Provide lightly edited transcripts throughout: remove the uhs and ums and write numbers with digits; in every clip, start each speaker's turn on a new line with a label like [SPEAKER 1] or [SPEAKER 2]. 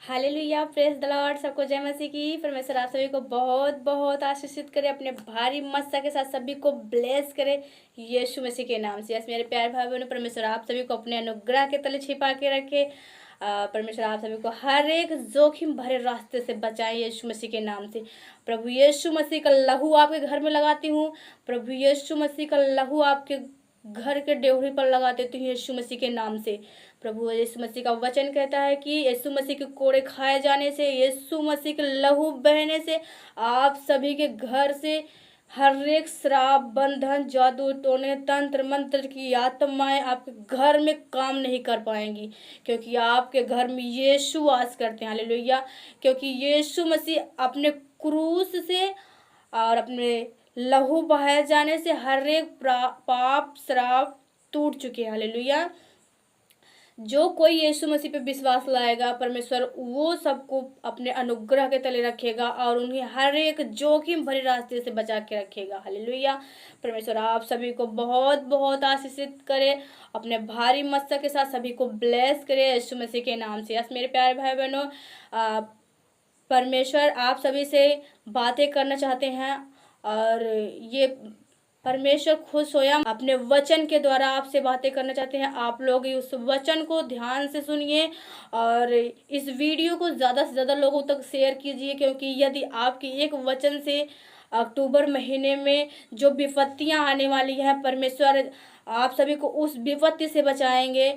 [SPEAKER 1] Hallelujah, praise the Lord. सबको जय मसीह की। परमेश्वर आप सभी को बहुत बहुत आशीषित करे, अपने भारी मस्सा के साथ सभी को ब्लेस करे यीशु मसीह के नाम से। यस मेरे प्यारे भाई बहनों, परमेश्वर आप सभी को अपने अनुग्रह के तले छिपा के रखे। परमेश्वर आप सभी को हर एक जोखिम भरे रास्ते से बचाए यीशु मसीह के नाम से। प्रभु यीशु मसीह का लहू आपके घर में लगाती हूँ। प्रभु यीशु मसीह का लहू आपके घर के डेवढ़ी पर लगा देती हूँ यीशु मसीह के नाम से। प्रभु यीशु मसीह का वचन कहता है कि यीशु मसीह के कोड़े खाए जाने से, यीशु मसीह के लहू बहने से आप सभी के घर से हर एक श्राप, बंधन, जादू टोने, तंत्र मंत्र की आत्माएं आपके घर में काम नहीं कर पाएंगी, क्योंकि आपके घर में यीशु वास करते हैं। हालेलुया। क्योंकि यीशु मसीह अपने क्रूस से और अपने लहू बहाए जाने से हर एक पाप श्राप टूट चुके हैं। हालेलुया। जो कोई यीशु मसीह पे विश्वास लाएगा, परमेश्वर वो सबको अपने अनुग्रह के तले रखेगा और उन्हें हर एक जोखिम भरे रास्ते से बचा के रखेगा। हालेलुया। परमेश्वर आप सभी को बहुत बहुत आशीषित करे, अपने भारी मस्सा के साथ सभी को ब्लेस करे यीशु मसीह के नाम से। यस मेरे प्यारे भाई बहनों, परमेश्वर आप सभी से बातें करना चाहते हैं और ये परमेश्वर खुश होया अपने वचन के द्वारा आपसे बातें करना चाहते हैं। आप लोग उस वचन को ध्यान से सुनिए और इस वीडियो को ज़्यादा से ज़्यादा लोगों तक शेयर कीजिए, क्योंकि यदि आपकी एक वचन से अक्टूबर महीने में जो विपत्तियां आने वाली हैं, परमेश्वर आप सभी को उस विपत्ति से बचाएंगे।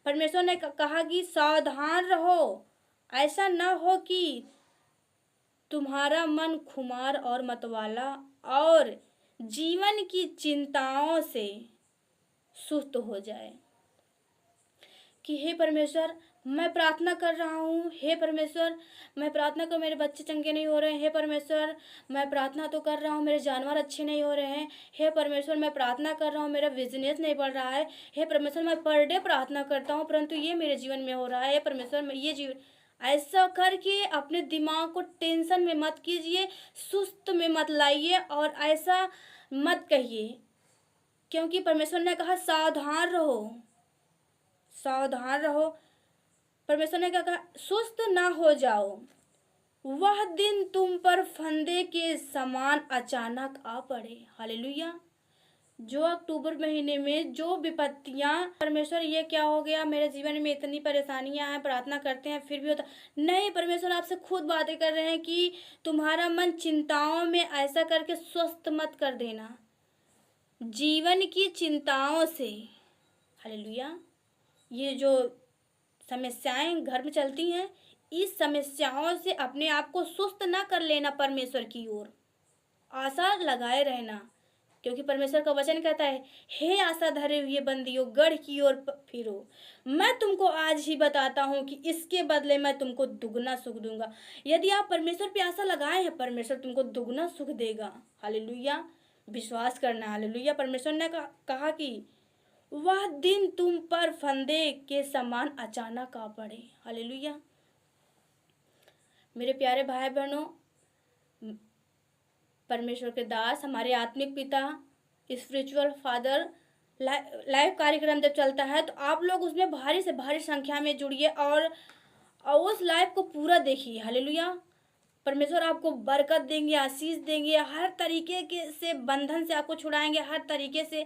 [SPEAKER 1] परमेश्वर ने कहा कि सावधान रहो, ऐसा न हो कि तुम्हारा मन खुमार और मतवाला और जीवन की चिंताओं से सुस्त हो जाए। कि हे परमेश्वर, मैं प्रार्थना कर रहा हूँ, हे परमेश्वर मैं प्रार्थना कर, मेरे बच्चे चंगे नहीं हो रहे हैं, हे परमेश्वर मैं प्रार्थना तो कर रहा हूँ, मेरे जानवर अच्छे नहीं हो रहे हैं, हे परमेश्वर मैं प्रार्थना कर रहा हूँ, मेरा बिजनेस नहीं बढ़ रहा है, हे परमेश्वर मैं पर डे प्रार्थना करता हूँ परंतु ये मेरे जीवन में हो रहा है, हे परमेश्वर मैं ये जीवन। ऐसा करके अपने दिमाग को टेंशन में मत कीजिए, सुस्त में मत लाइए और ऐसा मत कहिए, क्योंकि परमेश्वर ने कहा सावधान रहो, सावधान रहो। परमेश्वर ने क्या कहा? सुस्त ना हो जाओ, वह दिन तुम पर फंदे के समान अचानक आ पड़े। हालेलुया। जो अक्टूबर महीने में जो विपत्तियां, परमेश्वर ये क्या हो गया, मेरे जीवन में इतनी परेशानियां हैं, प्रार्थना करते हैं फिर भी होता नहीं। परमेश्वर आपसे खुद बातें कर रहे हैं कि तुम्हारा मन चिंताओं में ऐसा करके स्वस्थ मत कर देना, जीवन की चिंताओं से। हालेलुया। ये जो समस्याएं घर में चलती हैं, इस समस्याओं से अपने आप को सुस्त ना कर लेना, परमेश्वर की ओर आशा लगाए रहना, क्योंकि परमेश्वर का वचन कहता है, हे आशा धरे हुए बंदियों, गढ़ की ओर फिरो, मैं तुमको आज ही बताता हूँ कि इसके बदले मैं तुमको दुगना सुख दूंगा। यदि आप परमेश्वर पे आशा लगाए हैं, परमेश्वर तुमको दुगना सुख देगा। हालेलुया। विश्वास करना। हालेलुया। परमेश्वर ने कहा कि वह दिन तुम पर फंदे के समान अचानक आ पड़े। हालेलुया। मेरे प्यारे भाई बहनों, परमेश्वर के दास, हमारे आत्मिक पिता, स्पिरिचुअल फादर लाइव कार्यक्रम जब चलता है तो आप लोग उसमें भारी से भारी संख्या में जुड़िए और उस लाइव को पूरा देखिए। हालेलुया। परमेश्वर आपको बरकत देंगे, आशीष देंगे, हर तरीके के से बंधन से आपको छुड़ाएंगे, हर तरीके से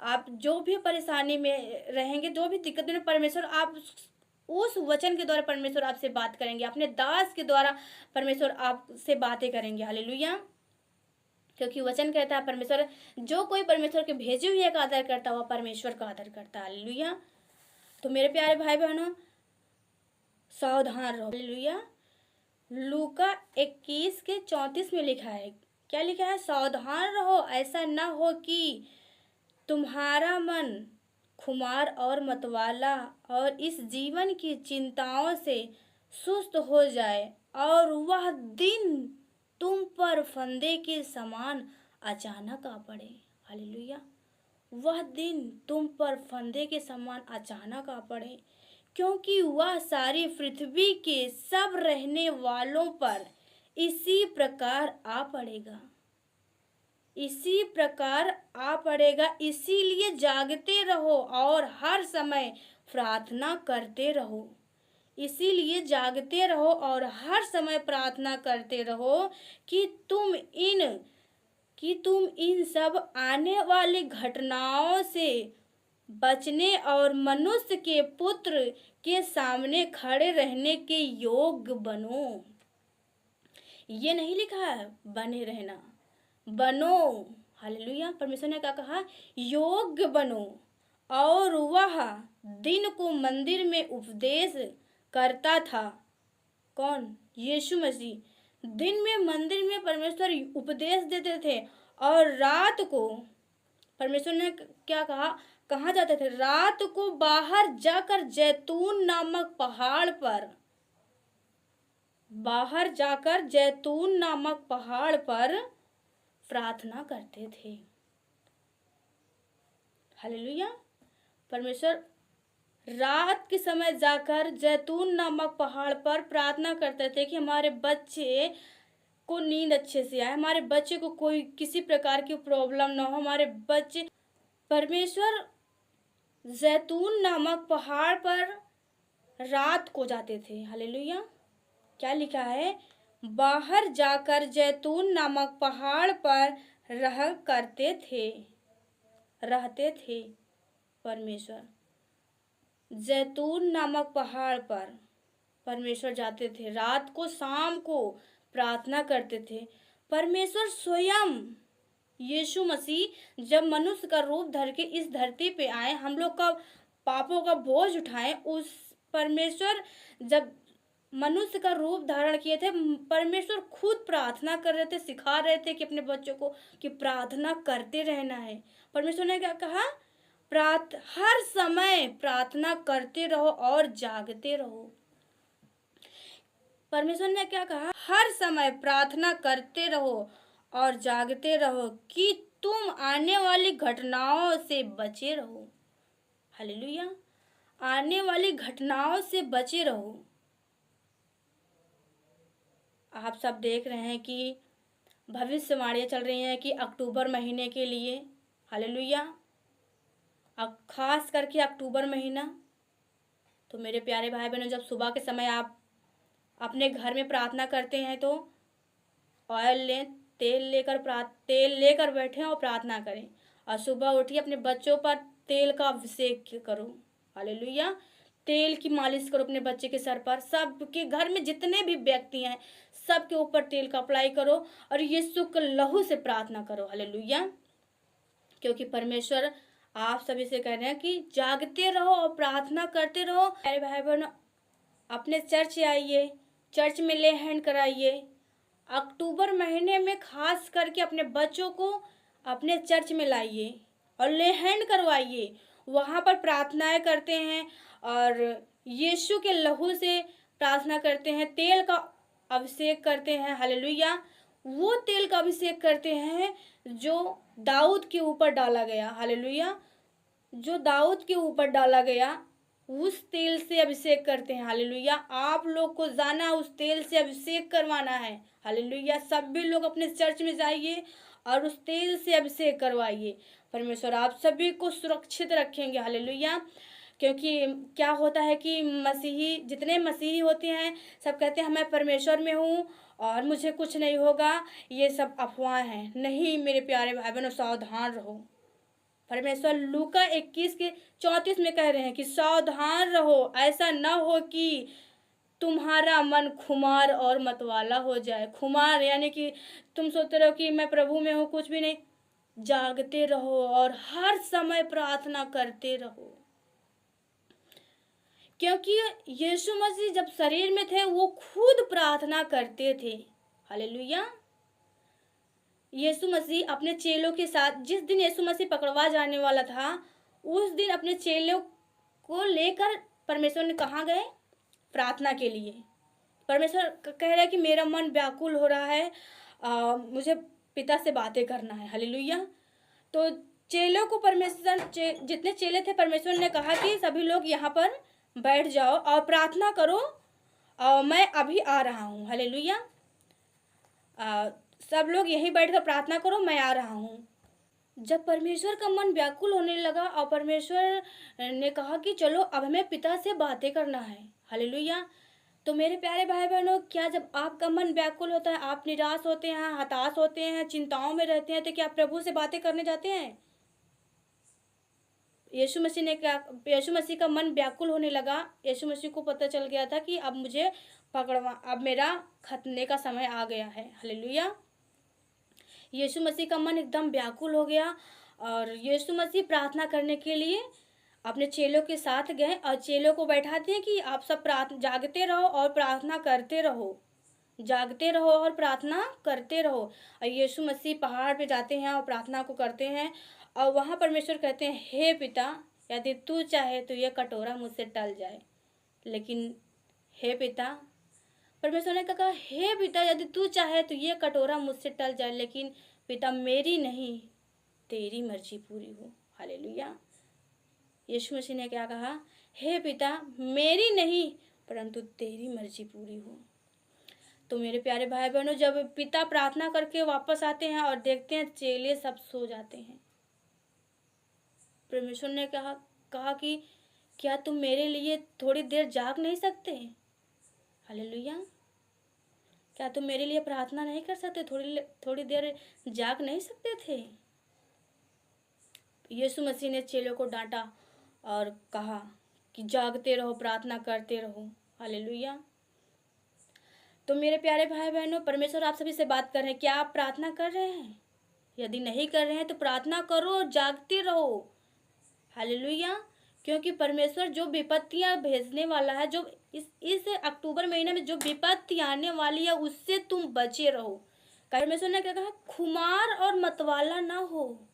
[SPEAKER 1] आप जो भी परेशानी में रहेंगे, जो भी दिक्कत में, परमेश्वर आप उस वचन के द्वारा परमेश्वर आपसे बात करेंगे, अपने दास के द्वारा परमेश्वर आपसे बातें करेंगे। हालेलुया। क्योंकि वचन कहता है, परमेश्वर जो कोई परमेश्वर के भेजे हुए का आदर करता हुआ परमेश्वर का आदर करता है। हालेलुया। तो मेरे प्यारे भाई बहनों, सावधान रहो। हालेलुया। लूका 21:34 में लिखा है, क्या लिखा है? सावधान रहो, ऐसा न हो कि तुम्हारा मन खुमार और मतवाला और इस जीवन की चिंताओं से सुस्त हो जाए और वह दिन तुम पर फंदे के समान अचानक आ पड़े। हालेलुया। वह दिन तुम पर फंदे के समान अचानक आ पड़े, क्योंकि वह सारी पृथ्वी के सब रहने वालों पर इसी प्रकार आ पड़ेगा, इसी प्रकार आ पड़ेगा। इसीलिए जागते रहो और हर समय प्रार्थना करते रहो। इसीलिए जागते रहो और हर समय प्रार्थना करते रहो कि तुम इन सब आने वाली घटनाओं से बचने और मनुष्य के पुत्र के सामने खड़े रहने के योग्य बनो। ये नहीं लिखा है बने रहना, बनो। हालेलुया। परमेश्वर ने क्या कहा? योग्य बनो। और वह दिन को मंदिर में उपदेश करता था। कौन? यीशु मसीह। दिन में मंदिर में परमेश्वर उपदेश देते थे और रात को परमेश्वर ने क्या कहा? कहाँ जाते थे? रात को बाहर जाकर जैतून नामक पहाड़ पर प्रार्थना करते थे। हालेलुया। परमेश्वर रात के समय जाकर जैतून नामक पहाड़ पर प्रार्थना करते थे कि हमारे बच्चे को नींद अच्छे से आए, हमारे बच्चे को कोई किसी प्रकार की प्रॉब्लम ना हो, हमारे बच्चे। परमेश्वर जैतून नामक पहाड़ पर रात को जाते थे। हालेलुया। क्या लिखा है? बाहर जाकर जैतून नामक पहाड़ पर रहते थे। परमेश्वर जैतून नामक पहाड़ पर परमेश्वर जाते थे, रात को शाम को प्रार्थना करते थे। परमेश्वर स्वयं यीशु मसीह जब मनुष्य का रूप धर के इस धरती पे आए, हम लोग का पापों का बोझ उठाए, उस परमेश्वर जब मनुष्य का रूप धारण किए थे, परमेश्वर खुद प्रार्थना कर रहे थे, सिखा रहे थे कि अपने बच्चों को कि प्रार्थना करते रहना है। परमेश्वर ने क्या कहा? हर समय प्रार्थना करते रहो और जागते रहो। परमेश्वर ने क्या कहा? हर समय प्रार्थना करते रहो और जागते रहो कि तुम आने वाली घटनाओं से बचे रहो। हालेलुया। आने वाली घटनाओं से बचे रहो। आप सब देख रहे हैं कि भविष्यवाणियां चल रही हैं कि अक्टूबर महीने के लिए, हालेलुया, खास करके अक्टूबर महीना। तो मेरे प्यारे भाई बहनों, जब सुबह के समय आप अपने घर में प्रार्थना करते हैं तो ऑयल लें, तेल लेकर बैठें और प्रार्थना करें। और सुबह उठिए, अपने बच्चों पर तेल का अभिषेक करो। हालेलुया। तेल की मालिश करो अपने बच्चे के सर पर। सबके घर में जितने भी व्यक्ति हैं सबके ऊपर तेल का अप्लाई करो और यीशु के लहू से प्रार्थना करो। हालेलुया। क्योंकि परमेश्वर आप सभी से कह रहे हैं कि जागते रहो और प्रार्थना करते रहो। अरे भाई बहनों, अपने चर्च आइए, चर्च में ले हैंड कराइए। अक्टूबर महीने में खास करके अपने बच्चों को अपने चर्च में लाइए और ले हैंड करवाइए। वहाँ पर प्रार्थनाएं करते हैं और यीशु के लहू से प्रार्थना करते हैं, तेल का अभिषेक करते हैं। हालेलुया। वो तेल का अभिषेक करते हैं जो दाऊद के ऊपर डाला गया। हालेलुया। जो दाऊद के ऊपर डाला गया उस तेल से अभिषेक करते हैं। हालेलुया। आप लोग को जाना उस तेल से अभिषेक करवाना है। हालेलुया। सभी लोग अपने चर्च में जाइए और उस तेल से अभिषेक करवाइए। परमेश्वर आप सभी को सुरक्षित रखेंगे। हालेलुया। क्योंकि क्या होता है कि जितने मसीही होते हैं सब कहते हैं मैं परमेश्वर में हूँ और मुझे कुछ नहीं होगा। ये सब अफवाह हैं। नहीं मेरे प्यारे भाई बहनों, सावधान रहो। परमेश्वर लूका 21:34 में कह रहे हैं कि सावधान रहो, ऐसा न हो कि तुम्हारा मन खुमार और मतवाला हो जाए। खुमार यानी कि तुम सोचते रहो कि मैं प्रभु में हूँ, कुछ भी नहीं। जागते रहो और हर समय प्रार्थना करते रहो। क्योंकि यीशु मसीह जब शरीर में थे वो खुद प्रार्थना करते थे। हालेलुया। यीशु मसीह अपने चेलों के साथ, जिस दिन यीशु मसीह पकड़वा जाने वाला था उस दिन अपने चेलों को लेकर परमेश्वर ने कहाँ गए? प्रार्थना के लिए। परमेश्वर कह रहा है कि मेरा मन व्याकुल हो रहा है, मुझे पिता से बातें करना है। हालेलुया। तो चेलों को जितने चेले थे परमेश्वर ने कहा कि सभी लोग यहाँ पर बैठ जाओ और प्रार्थना करो और मैं अभी आ रहा हूँ। हालेलुया। सब लोग यहीं बैठकर प्रार्थना करो, मैं आ रहा हूँ। जब परमेश्वर का मन व्याकुल होने लगा और परमेश्वर ने कहा कि चलो अब हमें पिता से बातें करना है। हालेलुया। तो मेरे प्यारे भाई बहनों, क्या जब आपका मन व्याकुल होता है, आप निराश होते हैं, हताश होते हैं, चिंताओं में रहते हैं, तो क्या आप प्रभु से बातें करने जाते हैं? यीशु मसीह का मन व्याकुल होने लगा। यीशु मसीह को पता चल गया था कि अब मेरा खतने का समय आ गया है। हालेलुया। यीशु मसीह का मन एकदम व्याकुल हो गया और यीशु मसीह प्रार्थना करने के लिए अपने चेलों के साथ गए और चेलों को बैठा दिए कि आप सब जागते रहो और प्रार्थना करते रहो, जागते रहो और प्रार्थना करते रहो। और यीशु मसीह पहाड़ पे जाते हैं और प्रार्थना को करते हैं और वहाँ परमेश्वर कहते हैं, हे पिता, यदि तू चाहे तो ये कटोरा मुझसे टल जाए, लेकिन हे पिता, परमेश्वर ने कहा, हे पिता, यदि तू चाहे तो ये कटोरा मुझसे टल जाए, लेकिन पिता मेरी नहीं तेरी मर्जी पूरी हो। हालेलुया। यीशु मसीह ने क्या कहा? हे पिता, मेरी नहीं परंतु तेरी मर्जी पूरी हो। तो मेरे प्यारे भाई बहनों, जब पिता प्रार्थना करके वापस आते हैं और देखते हैं चेले सब सो जाते हैं, परमेश्वर ने कहा कि क्या तुम मेरे लिए थोड़ी देर जाग नहीं सकते? हालेलुया। क्या तुम मेरे लिए प्रार्थना नहीं कर सकते? थोड़ी देर जाग नहीं सकते थे? यीशु मसीह ने चेलों को डांटा और कहा कि जागते रहो, प्रार्थना करते रहो। हालेलुया। तो मेरे प्यारे भाई बहनों, परमेश्वर आप सभी से बात कर रहे हैं। क्या आप प्रार्थना कर रहे हैं? यदि नहीं कर रहे हैं तो प्रार्थना करो और जागते रहो। हालेलुया। क्योंकि परमेश्वर जो विपत्तियां भेजने वाला है, जो इस अक्टूबर महीने में जो विपत्ति आने वाली है, उससे तुम बचे रहो। परमेश्वर ने क्या कहा? खुमार और मतवाला ना हो।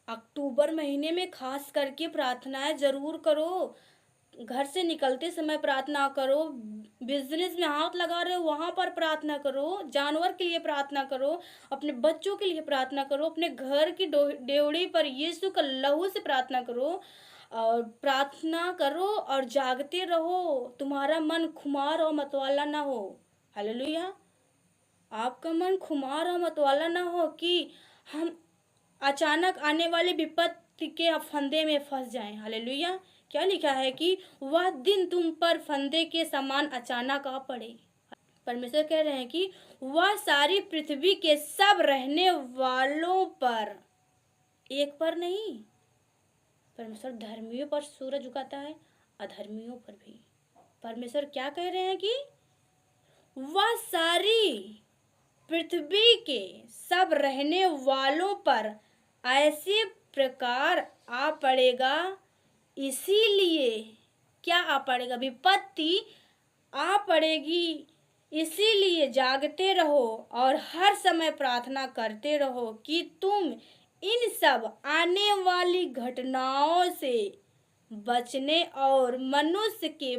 [SPEAKER 1] अक्टूबर महीने में खास करके प्रार्थनाएं जरूर करो। घर से निकलते समय प्रार्थना करो, बिजनेस में हाथ लगा रहे हो वहाँ पर प्रार्थना करो, जानवर के लिए प्रार्थना करो, अपने बच्चों के लिए प्रार्थना करो, अपने घर की डेवड़ी पर यीशु का लहू से प्रार्थना करो और प्रार्थना करो और जागते रहो। तुम्हारा मन खुमार और मतवाला ना हो। हालेलुया। आपका मन खुमार और मतवाला ना हो कि हम अचानक आने वाले विपत्ति के फंदे में फंस जाएं। हालेलुया। क्या लिखा है कि वह दिन तुम पर फंदे के समान अचानक आ पड़े। परमेश्वर कह रहे हैं कि वह सारी पृथ्वी के सब रहने वालों पर, एक पर नहीं। परमेश्वर धर्मियों पर सूरज उगाता है, अधर्मियों पर भी। परमेश्वर क्या कह रहे हैं कि वह सारी पृथ्वी के सब रहने वालों पर ऐसे प्रकार आ पड़ेगा। इसीलिए क्या आ पड़ेगा? विपत्ति आ पड़ेगी। इसीलिए जागते रहो और हर समय प्रार्थना करते रहो कि तुम इन सब आने वाली घटनाओं से बचने और मनुष्य के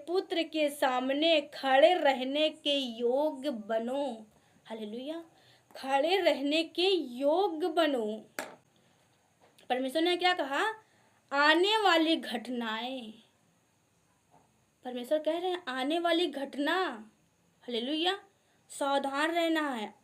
[SPEAKER 1] पुत्र के सामने खड़े रहने के योग्य बनो। हालेलुया। खड़े रहने के योग्य बनो। परमेश्वर ने क्या कहा? आने वाली घटनाएं। परमेश्वर कह रहे हैं आने वाली घटना। हालेलुया। सावधान रहना है।